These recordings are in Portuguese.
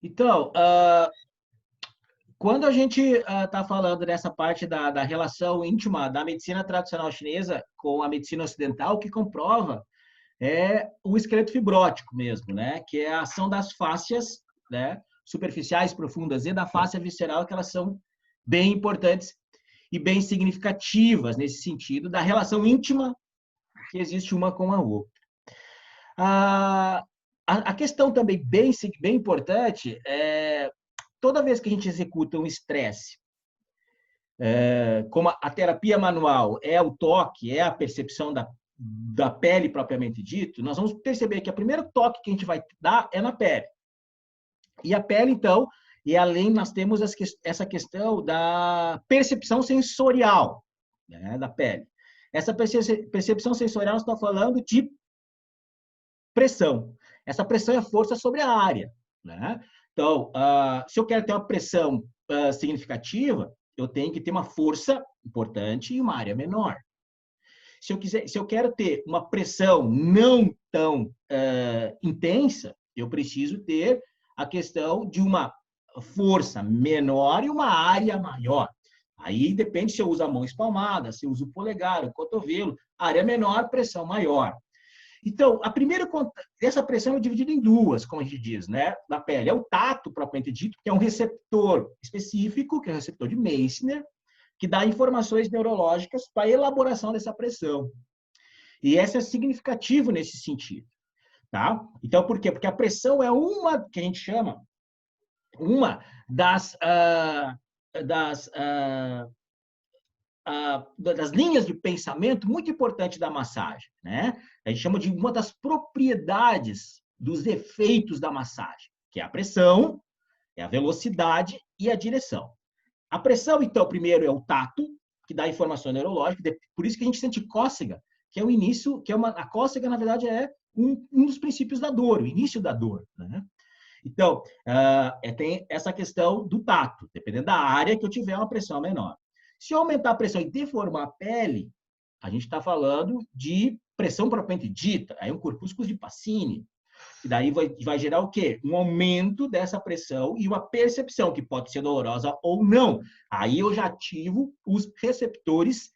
Então, quando a gente está falando dessa parte da relação íntima da medicina tradicional chinesa com a medicina ocidental, o que comprova é o esqueleto fibrótico mesmo, né? Que é a ação das fáscias, né? Superficiais, profundas e da fáscia visceral, que elas são bem importantes e bem significativas nesse sentido da relação íntima que existe uma com a outra. A questão também bem importante é toda vez que a gente executa um estresse, como a terapia manual é o toque, é a percepção da pele propriamente dito, nós vamos perceber que o primeiro toque que a gente vai dar é na pele. E a pele, então, e além nós temos essa questão da percepção sensorial, né, da pele. Essa percepção sensorial, nós estamos falando de pressão. Essa pressão é força sobre a área, né? Então, se eu quero ter uma pressão significativa, eu tenho que ter uma força importante e uma área menor. Se eu quero ter uma pressão não tão intensa, eu preciso ter a questão de uma força menor e uma área maior. Aí depende se eu uso a mão espalmada, se eu uso o polegar, o cotovelo, área menor, pressão maior. Então, essa pressão é dividida em duas, como a gente diz, né? Na pele. É o tato, propriamente dito, que é um receptor específico, que é o receptor de Meissner, que dá informações neurológicas para a elaboração dessa pressão. E essa é significativo nesse sentido, tá? Então, por quê? Porque a pressão é uma, que a gente chama, uma das linhas de pensamento muito importante da massagem, né? A gente chama de uma das propriedades dos efeitos da massagem, que é a pressão, é a velocidade e a direção. A pressão, então, primeiro é o tato, que dá informação neurológica, por isso que a gente sente cócega, que é o início, a cócega, na verdade, é um dos princípios da dor, o início da dor, né? Então, tem essa questão do tato, dependendo da área que eu tiver uma pressão menor. Se eu aumentar a pressão e deformar a pele, a gente está falando de pressão propriamente dita, aí um corpúsculo de Pacini. E daí vai gerar o quê? Um aumento dessa pressão e uma percepção, que pode ser dolorosa ou não. Aí eu já ativo os receptores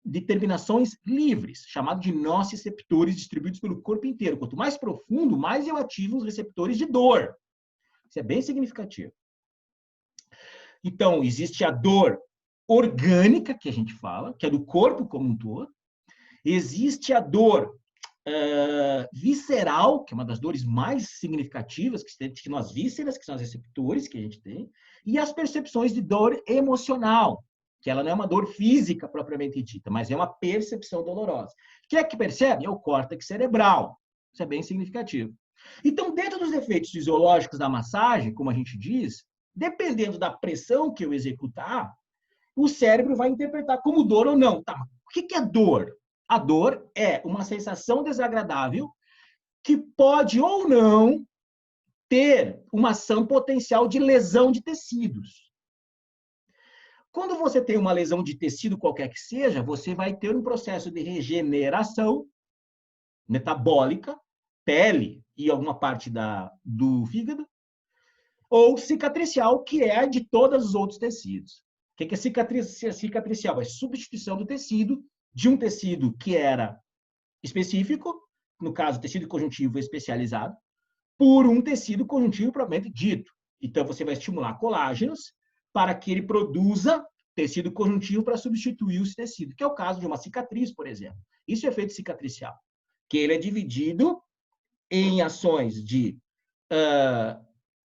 de terminações livres, chamado de nociceptores, distribuídos pelo corpo inteiro. Quanto mais profundo, mais eu ativo os receptores de dor. Isso é bem significativo. Então, existe a dor orgânica, que a gente fala, que é do corpo como um todo. Existe a dor visceral, que é uma das dores mais significativas, que são as vísceras, que são os receptores que a gente tem, e as percepções de dor emocional, que ela não é uma dor física propriamente dita, mas é uma percepção dolorosa. Quem é que percebe? É o córtex cerebral. Isso é bem significativo. Então, dentro dos efeitos fisiológicos da massagem, como a gente diz, dependendo da pressão que eu executar, o cérebro vai interpretar como dor ou não. Tá, o que é dor? A dor é uma sensação desagradável que pode ou não ter uma ação potencial de lesão de tecidos. Quando você tem uma lesão de tecido, qualquer que seja, você vai ter um processo de regeneração metabólica, pele e alguma parte do fígado, ou cicatricial, que é de todos os outros tecidos. O que é cicatricial? É substituição do tecido, de um tecido que era específico, no caso, tecido conjuntivo especializado, por um tecido conjuntivo propriamente dito. Então, você vai estimular colágenos para que ele produza tecido conjuntivo para substituir esse tecido, que é o caso de uma cicatriz, por exemplo. Isso é efeito cicatricial, que ele é dividido em ações de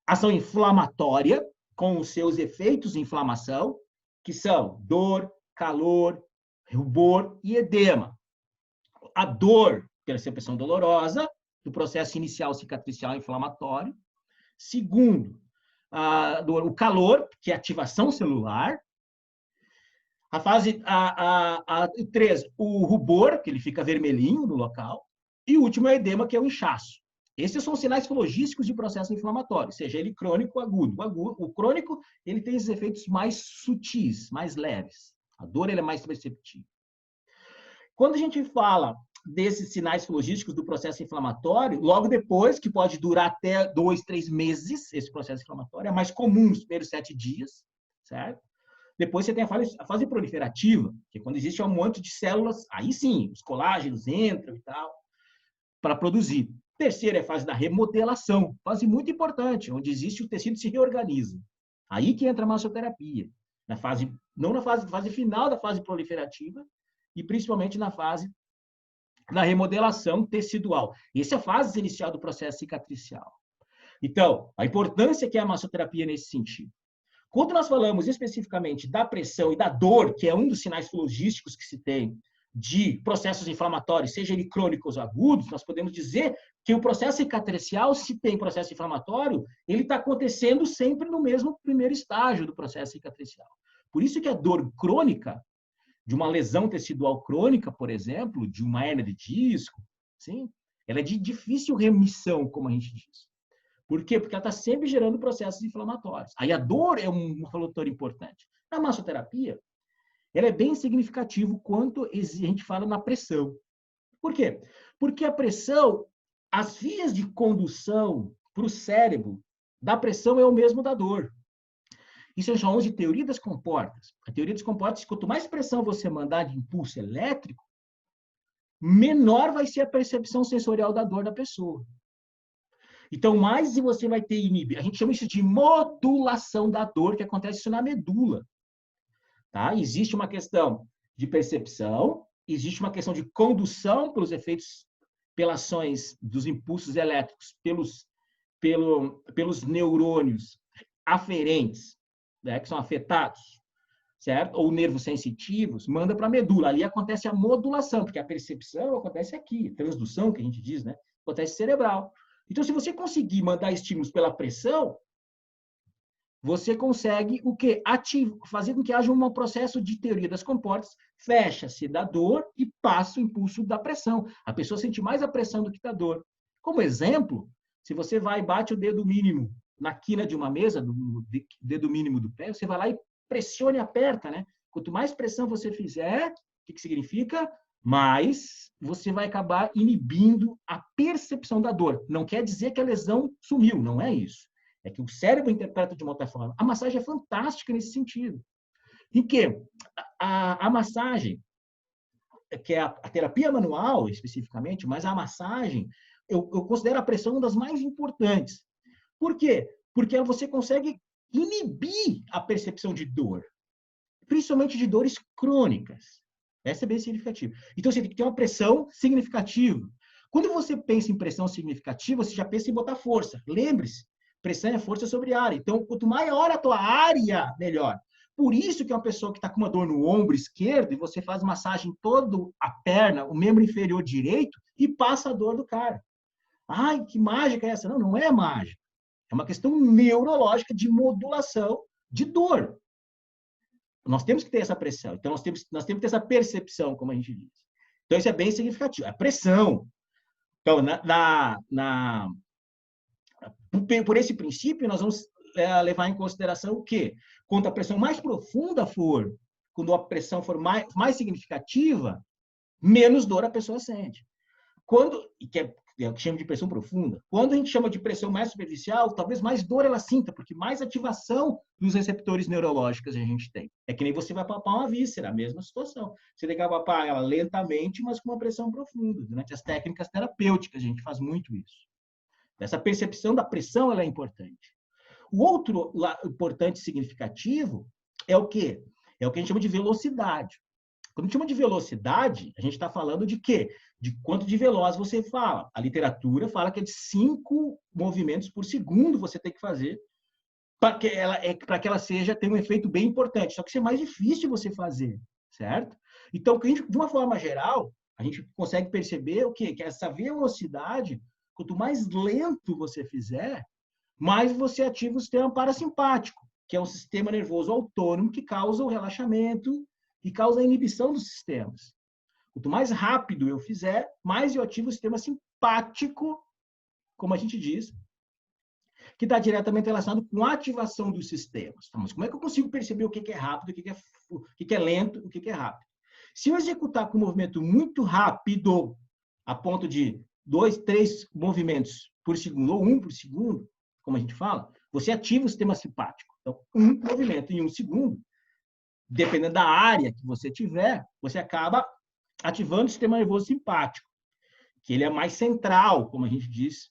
ação inflamatória, com os seus efeitos de inflamação, que são dor, calor, rubor e edema. A dor, percepção dolorosa, do processo inicial cicatricial inflamatório. Segundo, o calor, que é ativação celular. A fase 3, o rubor, que ele fica vermelhinho no local. E o último é o edema, que é o inchaço. Esses são sinais filogísticos de processo inflamatório, seja ele crônico ou agudo. O crônico, ele tem esses efeitos mais sutis, mais leves. A dor, ele é mais perceptível. Quando a gente fala desses sinais logísticos do processo inflamatório, logo depois, que pode durar até 2, 3 meses, esse processo inflamatório, é mais comum nos primeiros 7 dias, certo? Depois você tem a fase proliferativa, que é quando existe um monte de células, aí sim, os colágenos entram e tal, para produzir. Terceira é a fase da remodelação, fase muito importante, onde existe o tecido se reorganiza. Aí que entra a massoterapia, não na fase final da fase proliferativa, e principalmente na fase da remodelação tecidual. Essa é a fase inicial do processo cicatricial. Então, a importância que é a massoterapia nesse sentido. Quando nós falamos especificamente da pressão e da dor, que é um dos sinais logísticos que se tem de processos inflamatórios, seja ele crônicos ou agudos, nós podemos dizer que o processo cicatricial, se tem processo inflamatório, ele está acontecendo sempre no mesmo primeiro estágio do processo cicatricial. Por isso que a dor crônica, de uma lesão tecidual crônica, por exemplo, de uma hérnia de disco, sim, ela é de difícil remissão, como a gente diz. Por quê? Porque ela está sempre gerando processos inflamatórios. Aí a dor é um fator importante. Na massoterapia, ela é bem significativo quanto a gente fala na pressão. Por quê? Porque a pressão, as vias de condução para o cérebro da pressão é o mesmo da dor. Isso a gente chama de teoria das comportas. A teoria das comportas, quanto mais pressão você mandar de impulso elétrico, menor vai ser a percepção sensorial da dor da pessoa. Então, mais você vai ter inibição. A gente chama isso de modulação da dor, que acontece isso na medula. Tá? Existe uma questão de percepção, existe uma questão de condução pelos efeitos, pelas ações dos impulsos elétricos, pelos neurônios aferentes, né, que são afetados, certo? Ou nervos sensitivos, manda para a medula. Ali acontece a modulação, porque a percepção acontece aqui, transdução, que a gente diz, né? Acontece cerebral. Então, se você conseguir mandar estímulos pela pressão, você consegue o quê? Fazer com que haja um processo de teoria das comportas, fecha-se da dor e passa o impulso da pressão. A pessoa sente mais a pressão do que a dor. Como exemplo, se você vai e bate o dedo mínimo na quina de uma mesa, do dedo mínimo do pé, você vai lá e pressiona e aperta, né? Quanto mais pressão você fizer, o que significa? Mais você vai acabar inibindo a percepção da dor. Não quer dizer que a lesão sumiu, não é isso. É que o cérebro interpreta de uma outra forma. A massagem é fantástica nesse sentido. Em que a massagem, que é a terapia manual especificamente, mas a massagem, eu considero a pressão uma das mais importantes. Por quê? Porque você consegue inibir a percepção de dor, principalmente de dores crônicas. Essa é bem significativa. Então, você tem que ter uma pressão significativa. Quando você pensa em pressão significativa, você já pensa em botar força. Lembre-se, pressão é força sobre área. Então, quanto maior a tua área, melhor. Por isso que uma pessoa que está com uma dor no ombro esquerdo e você faz massagem toda a perna, o membro inferior direito, e passa a dor do cara. Ai, que mágica é essa? Não, não é mágica. É uma questão neurológica de modulação de dor. Nós temos que ter essa pressão. Então, nós temos que ter essa percepção, como a gente diz. Então, isso é bem significativo. A pressão. Então, por esse princípio, nós vamos levar em consideração o quê? Quanto a pressão mais profunda for, quando a pressão for mais significativa, menos dor a pessoa sente. Que é o que chama de pressão profunda. Quando a gente chama de pressão mais superficial, talvez mais dor ela sinta, porque mais ativação dos receptores neurológicos a gente tem. É que nem você vai papar uma víscera, a mesma situação. Você tem que papar ela lentamente, mas com uma pressão profunda. Durante as técnicas terapêuticas, a gente faz muito isso. Essa percepção da pressão ela é importante. O outro importante significativo é o quê? É o que a gente chama de velocidade. Quando a gente chama de velocidade, a gente está falando de quê? De quanto de veloz você fala. A literatura fala que é de 5 movimentos por segundo você tem que fazer para que ela tenha um efeito bem importante. Só que isso é mais difícil de você fazer, certo? Então, de uma forma geral, a gente consegue perceber o quê? Que essa velocidade, quanto mais lento você fizer, mais você ativa o sistema parasimpático, que é um sistema nervoso autônomo que causa o relaxamento e causa a inibição dos sistemas. Quanto mais rápido eu fizer, mais eu ativo o sistema simpático, como a gente diz, que está diretamente relacionado com a ativação dos sistemas. Então, mas como é que eu consigo perceber o que é rápido, o que é lento, o que é rápido? Se eu executar com um movimento muito rápido, a ponto de 2, 3 movimentos por segundo, ou 1 por segundo, como a gente fala, você ativa o sistema simpático. Então, um movimento em 1 segundo, dependendo da área que você tiver, você acaba ativando o sistema nervoso simpático, que ele é mais central, como a gente diz,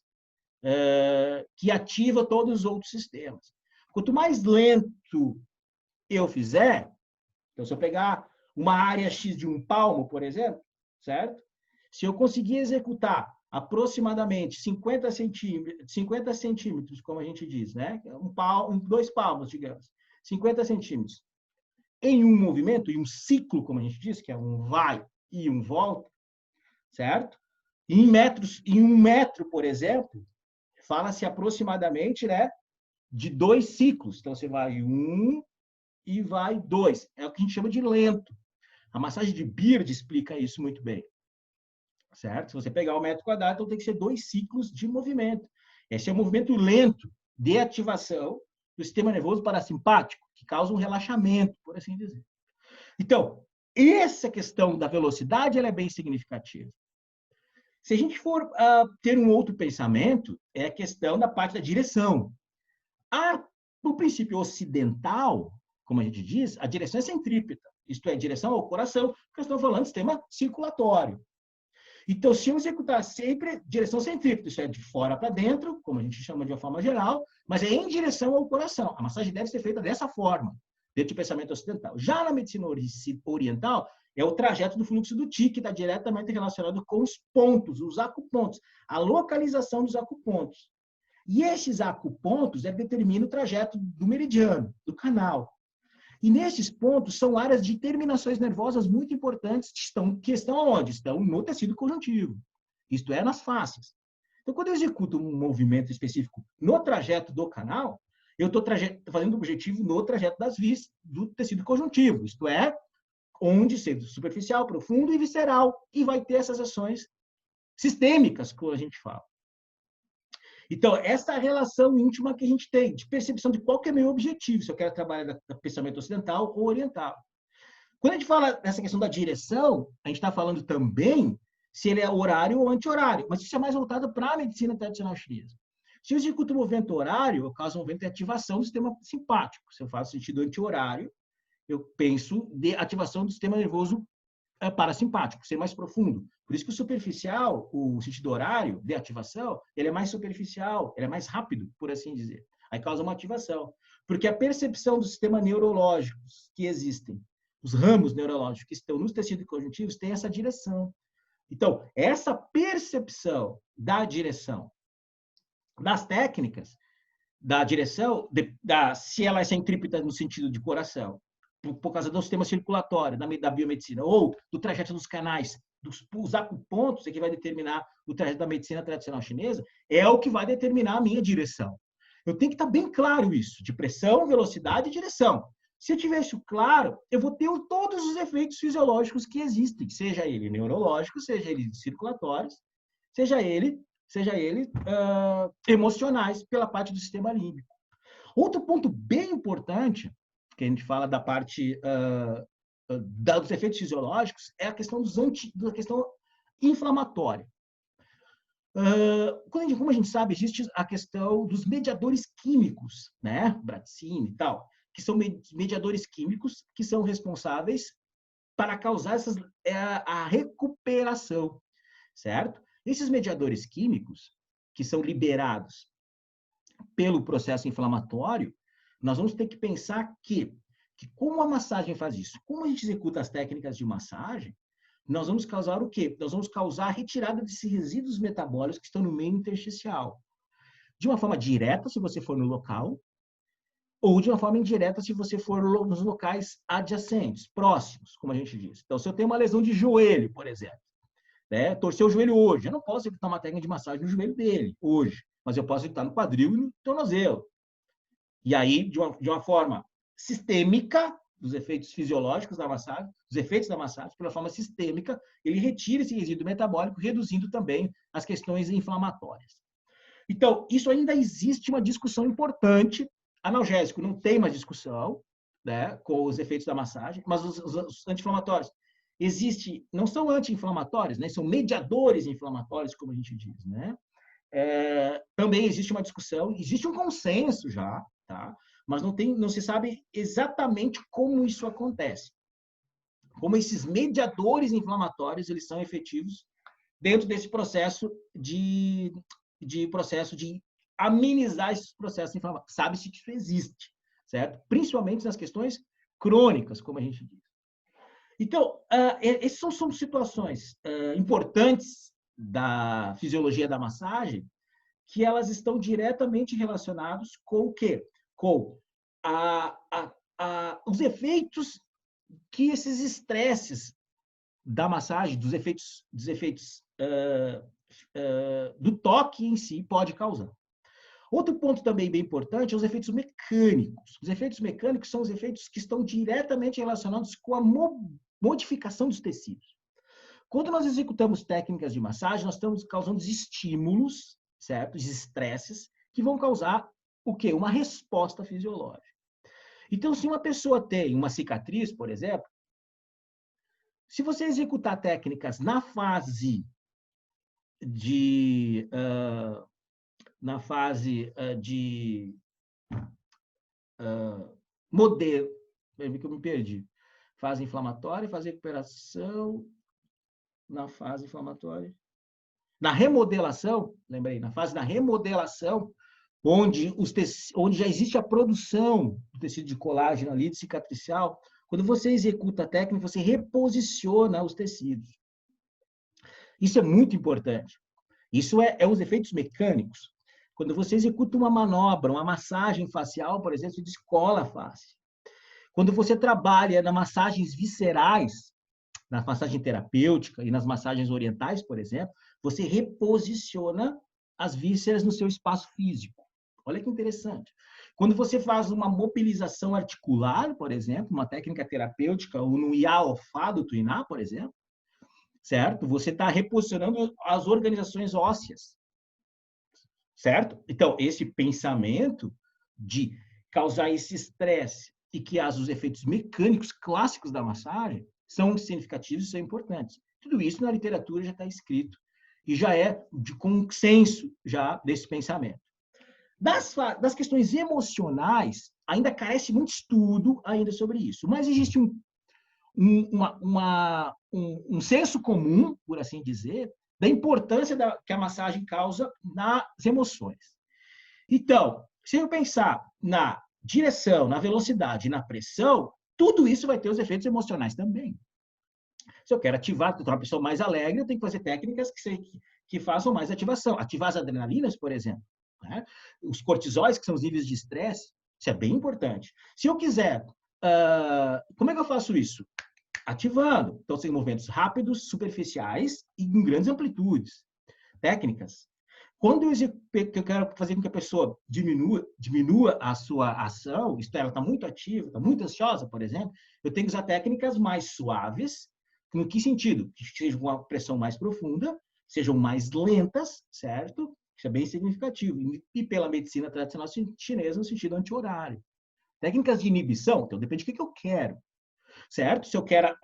que ativa todos os outros sistemas. Quanto mais lento eu fizer, então se eu pegar uma área X de 1 palmo, por exemplo, certo? Se eu conseguir executar aproximadamente 50 centímetros, como a gente diz, né? 2 palmos, digamos, 50 centímetros, em um movimento, em um ciclo, como a gente diz, que é um vai e um volta, certo? Em metros, em 1 metro, por exemplo, fala-se aproximadamente, né, de 2 ciclos. Então, você vai 1 e vai 2. É o que a gente chama de lento. A massagem de Beard explica isso muito bem. Certo? Se você pegar o metro quadrado, então tem que ser 2 ciclos de movimento. Esse é um movimento lento de ativação do sistema nervoso parasimpático, que causa um relaxamento, por assim dizer. Então, essa questão da velocidade ela é bem significativa. Se a gente for ter um outro pensamento, é a questão da parte da direção. No princípio ocidental, como a gente diz, a direção é centrípeta, isto é, direção ao coração, porque estamos falando de sistema circulatório. Então, se eu executar sempre direção centrípeta, isso é de fora para dentro, como a gente chama de uma forma geral, mas é em direção ao coração. A massagem deve ser feita dessa forma, dentro do pensamento ocidental. Já na medicina oriental, é o trajeto do fluxo do Qi, que está diretamente relacionado com os pontos, os acupontos, a localização dos acupontos. E esses acupontos determinam o trajeto do meridiano, do canal. E nesses pontos são áreas de terminações nervosas muito importantes que estão onde? Estão no tecido conjuntivo, isto é, nas faces. Então, quando eu executo um movimento específico no trajeto do canal, eu estou fazendo o objetivo no trajeto das vis do tecido conjuntivo, isto é, onde ser superficial, profundo e visceral, e vai ter essas ações sistêmicas, que a gente fala. Então, essa relação íntima que a gente tem, de percepção de qual que é meu objetivo, se eu quero trabalhar no pensamento ocidental ou oriental. Quando a gente fala dessa questão da direção, a gente está falando também se ele é horário ou anti-horário, mas isso é mais voltado para a medicina tradicional chinesa. Se eu executo um movimento horário, eu causo um movimento de ativação do sistema simpático. Se eu faço sentido anti-horário, eu penso de ativação do sistema nervoso parasimpático, ser mais profundo. Por isso que o superficial, o sentido horário de ativação, ele é mais superficial, ele é mais rápido, por assim dizer. Aí causa uma ativação. Porque a percepção dos sistemas neurológicos que existem, os ramos neurológicos que estão nos tecidos conjuntivos, tem essa direção. Então, essa percepção da direção das técnicas, da direção, se ela é centrípeta no sentido de coração, por causa do sistema circulatório, da biomedicina, ou do trajeto dos canais, dos acupontos, é que vai determinar o trajeto da medicina tradicional chinesa, é o que vai determinar a minha direção. Eu tenho que estar bem claro isso, de pressão, velocidade e direção. Se eu tiver isso claro, eu vou ter todos os efeitos fisiológicos que existem, seja ele neurológico, seja ele circulatórios, seja ele emocionais pela parte do sistema límbico. Outro ponto bem importante que a gente fala da parte dos efeitos fisiológicos é a questão da questão inflamatória. Como a gente sabe, existe a questão dos mediadores químicos, né? Braticine e tal, que são mediadores químicos que são responsáveis para causar a recuperação, certo? Esses mediadores químicos que são liberados pelo processo inflamatório, nós vamos ter que pensar que como a massagem faz isso, como a gente executa as técnicas de massagem, nós vamos causar o quê? Nós vamos causar a retirada desses resíduos metabólicos que estão no meio intersticial. De uma forma direta, se você for no local, ou de uma forma indireta, se você for nos locais adjacentes, próximos, como a gente diz. Então, se eu tenho uma lesão de joelho, por exemplo, né, torcer o joelho hoje, eu não posso executar uma técnica de massagem no joelho dele, hoje, mas eu posso executar no quadril e no tornozelo. E aí, de uma forma sistêmica, dos efeitos fisiológicos da massagem, os efeitos da massagem, pela forma sistêmica, ele retira esse resíduo metabólico, reduzindo também as questões inflamatórias. Então, isso ainda existe uma discussão importante. Analgésico não tem mais discussão, né, com os efeitos da massagem, mas os anti-inflamatórios, não são anti-inflamatórios, né? São mediadores inflamatórios, como a gente diz, né? Também existe uma discussão, existe um consenso já, tá? Mas não se sabe exatamente como isso acontece. Como esses mediadores inflamatórios eles são efetivos dentro desse processo de amenizar esses processos inflamatórios. Sabe-se que isso existe, certo? Principalmente nas questões crônicas, como a gente diz. Então, essas são situações importantes da fisiologia da massagem que elas estão diretamente relacionadas com o quê? Com os efeitos que esses estresses da massagem, dos efeitos do toque em si pode causar. Outro ponto também bem importante é os efeitos mecânicos. Os efeitos mecânicos são os efeitos que estão diretamente relacionados com a modificação dos tecidos. Quando nós executamos técnicas de massagem, nós estamos causando estímulos, certo? Estresses que vão causar o quê? Uma resposta fisiológica. Então, se uma pessoa tem uma cicatriz, por exemplo, se você executar técnicas na fase de modelo, que eu me perdi, fase inflamatória, fase de recuperação, na fase inflamatória, na remodelação, lembrei, na fase da remodelação, onde já existe a produção do tecido de colágeno ali, de cicatricial, quando você executa a técnica, você reposiciona os tecidos. Isso é muito importante. Isso é os efeitos mecânicos. Quando você executa uma manobra, uma massagem facial, por exemplo, você descola a face. Quando você trabalha nas massagens viscerais, na massagem terapêutica e nas massagens orientais, por exemplo, você reposiciona as vísceras no seu espaço físico. Olha que interessante. Quando você faz uma mobilização articular, por exemplo, uma técnica terapêutica, ou no Iá-Ofá do Tuiná, por exemplo, certo? Você está reposicionando as organizações ósseas, certo? Então, esse pensamento de causar esse estresse e que os efeitos mecânicos clássicos da massagem são significativos e são importantes. Tudo isso na literatura já está escrito e já é de consenso já desse pensamento. Das questões emocionais, ainda carece muito estudo ainda sobre isso, mas existe um senso comum, por assim dizer, da importância que a massagem causa nas emoções. Então, se eu pensar na direção, na velocidade e na pressão, tudo isso vai ter os efeitos emocionais também. Se eu quero ativar, tornar uma pessoa mais alegre, eu tenho que fazer técnicas que façam mais ativação. Ativar as adrenalinas, por exemplo. Né? Os cortisóis, que são os níveis de estresse, isso é bem importante. Se eu quiser, como é que eu faço isso? Ativando. Então, são movimentos rápidos, superficiais e em grandes amplitudes. Técnicas. Quando eu quero fazer com que a pessoa diminua a sua ação, isto é, ela está muito ativa, está muito ansiosa, por exemplo, eu tenho que usar técnicas mais suaves. No que sentido? Que sejam com uma pressão mais profunda, sejam mais lentas, certo? Isso é bem significativo. E pela medicina tradicional chinesa, no sentido anti-horário. Técnicas de inibição, então depende do que eu quero, certo? Se eu quero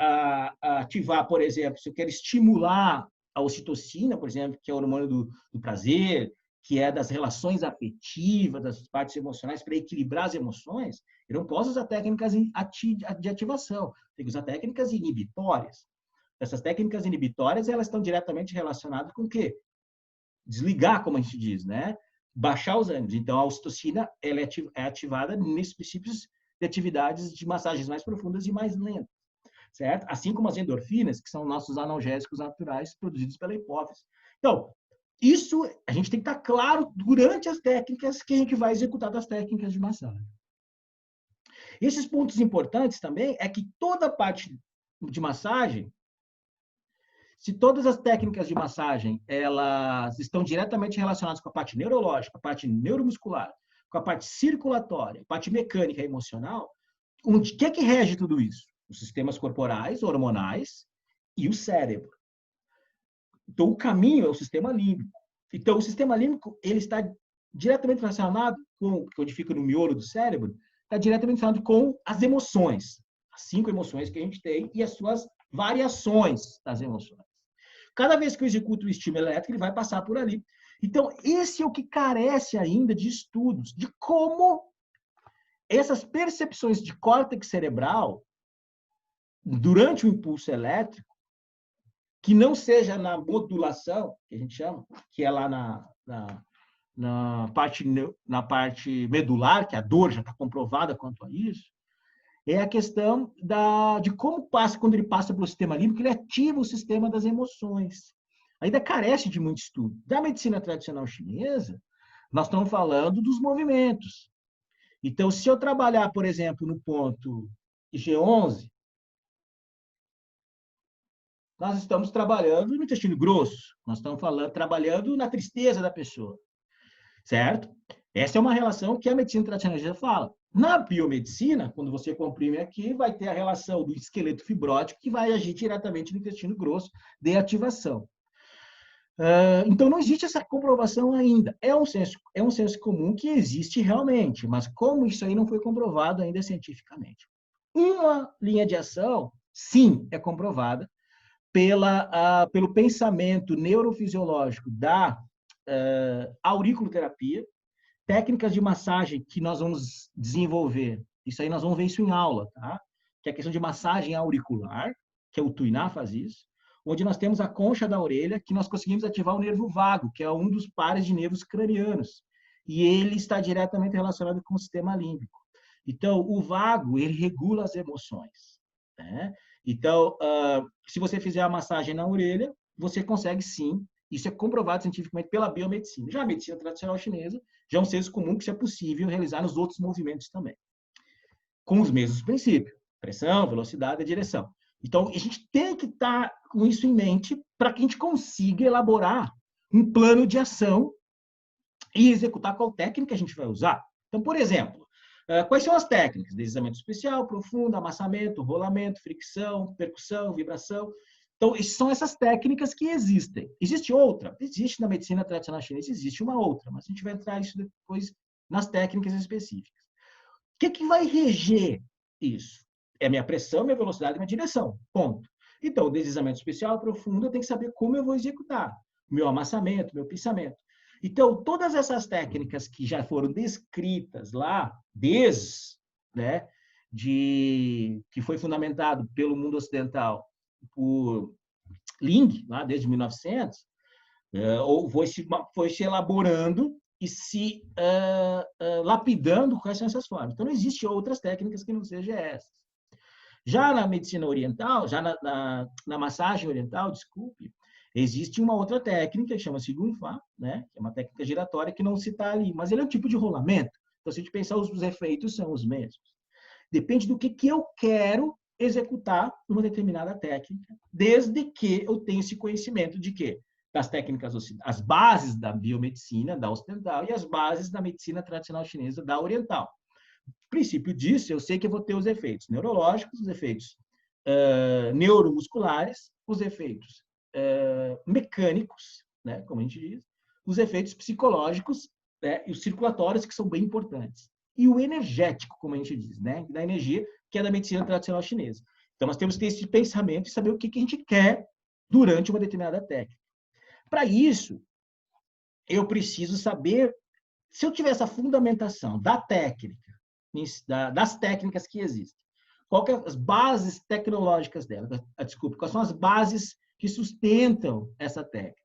ativar, por exemplo, se eu quero estimular a ocitocina, por exemplo, que é o hormônio do prazer, que é das relações afetivas, das partes emocionais, para equilibrar as emoções, eu não posso usar técnicas de ativação, tem que usar técnicas inibitórias. Essas técnicas inibitórias, elas estão diretamente relacionadas com o quê? Desligar, como a gente diz, né? Baixar os ânimos. Então, a ocitocina ela é ativada nesses princípios de atividades de massagens mais profundas e mais lentas, certo? Assim como as endorfinas, que são nossos analgésicos naturais produzidos pela hipófise. Então, isso a gente tem que estar claro durante as técnicas que a gente vai executar das técnicas de massagem. Esses pontos importantes também é que toda a parte de massagem, se todas as técnicas de massagem elas estão diretamente relacionadas com a parte neurológica, a parte neuromuscular, com a parte circulatória, a parte mecânica e emocional, o que é que rege tudo isso? Os sistemas corporais, hormonais e o cérebro. Então, o caminho é o sistema límbico. Então, o sistema límbico ele está diretamente relacionado com, onde fica no miolo do cérebro, está diretamente relacionado com as emoções. As 5 emoções que a gente tem e as suas variações das emoções. Cada vez que eu executo o estímulo elétrico, ele vai passar por ali. Então, esse é o que carece ainda de estudos, de como essas percepções de córtex cerebral, durante o impulso elétrico, que não seja na modulação, que a gente chama, que é lá na parte medular, que a dor já está comprovada quanto a isso, é a questão de como passa, quando ele passa pelo sistema límbico, ele ativa o sistema das emoções. Ainda carece de muito estudo. Da medicina tradicional chinesa, nós estamos falando dos movimentos. Então, se eu trabalhar, por exemplo, no ponto G11, nós estamos trabalhando no intestino grosso, nós estamos trabalhando na tristeza da pessoa, certo? Essa é uma relação que a medicina tradicional já fala. Na biomedicina, quando você comprime aqui, vai ter a relação do esqueleto fibrótico que vai agir diretamente no intestino grosso de ativação. Então, não existe essa comprovação ainda. É um senso comum que existe realmente, mas como isso aí não foi comprovado ainda cientificamente. Uma linha de ação, sim, é comprovada pelo pensamento neurofisiológico da auriculoterapia, técnicas de massagem que nós vamos desenvolver. Isso aí nós vamos ver isso em aula, tá? Que é a questão de massagem auricular, que é o Tuiná faz isso, onde nós temos a concha da orelha, que nós conseguimos ativar o nervo vago, que é um dos pares de nervos cranianos. E ele está diretamente relacionado com o sistema límbico. Então, o vago, ele regula as emoções, né? Então, se você fizer a massagem na orelha, você consegue sim. Isso é comprovado cientificamente pela biomedicina. Já a medicina tradicional chinesa já é um senso comum que isso é possível realizar nos outros movimentos também. Com os mesmos princípios. Pressão, velocidade e direção. Então, a gente tem que estar com isso em mente para que a gente consiga elaborar um plano de ação e executar qual técnica a gente vai usar. Então, por exemplo, quais são as técnicas? Deslizamento especial, profundo, amassamento, rolamento, fricção, percussão, vibração. Então, são essas técnicas que existem. Existe outra? Existe na medicina tradicional chinesa, existe uma outra, mas a gente vai entrar isso depois nas técnicas específicas. O que vai reger isso? É minha pressão, minha velocidade e minha direção. Ponto. Então, o deslizamento especial, profundo, eu tenho que saber como eu vou executar. Meu amassamento, meu pensamento. Então, todas essas técnicas que já foram descritas lá, que foi fundamentado pelo mundo ocidental por Ling, lá desde 1900, foi se elaborando e se lapidando quais são essas formas. Então, não existem outras técnicas que não sejam essas. Já na medicina oriental, já na massagem oriental, desculpe, existe uma outra técnica que chama-se Gunfa, né? Que é uma técnica giratória que não se está ali, mas ele é um tipo de rolamento. Então, se a gente pensar, os efeitos são os mesmos. Depende do que eu quero executar numa determinada técnica, desde que eu tenha esse conhecimento de que das técnicas, as bases da biomedicina, da ocidental, e as bases da medicina tradicional chinesa, da oriental. O princípio disso, eu sei que eu vou ter os efeitos neurológicos, os efeitos neuromusculares, os efeitos mecânicos, né, como a gente diz, os efeitos psicológicos, né, e os circulatórios, que são bem importantes. E o energético, como a gente diz, né, da energia, que é da medicina tradicional chinesa. Então, nós temos que ter esse pensamento e saber o que a gente quer durante uma determinada técnica. Para isso, eu preciso saber, se eu tiver essa fundamentação da técnica, das técnicas que existem, quais são as bases tecnológicas dela? Desculpe, quais são as bases que sustentam essa técnica?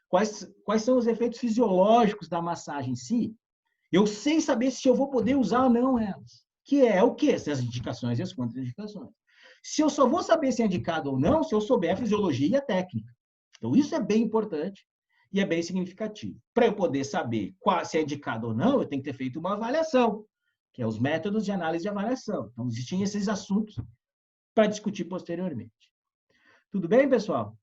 Quais são os efeitos fisiológicos da massagem em si? Eu sei saber se eu vou poder usar ou não elas. Que é o quê? As indicações e as contraindicações. Se eu só vou saber se é indicado ou não, se eu souber a fisiologia e a técnica. Então, isso é bem importante e é bem significativo. Para eu poder saber se é indicado ou não, eu tenho que ter feito uma avaliação, que é os métodos de análise de avaliação. Então, existem esses assuntos para discutir posteriormente. Tudo bem, pessoal?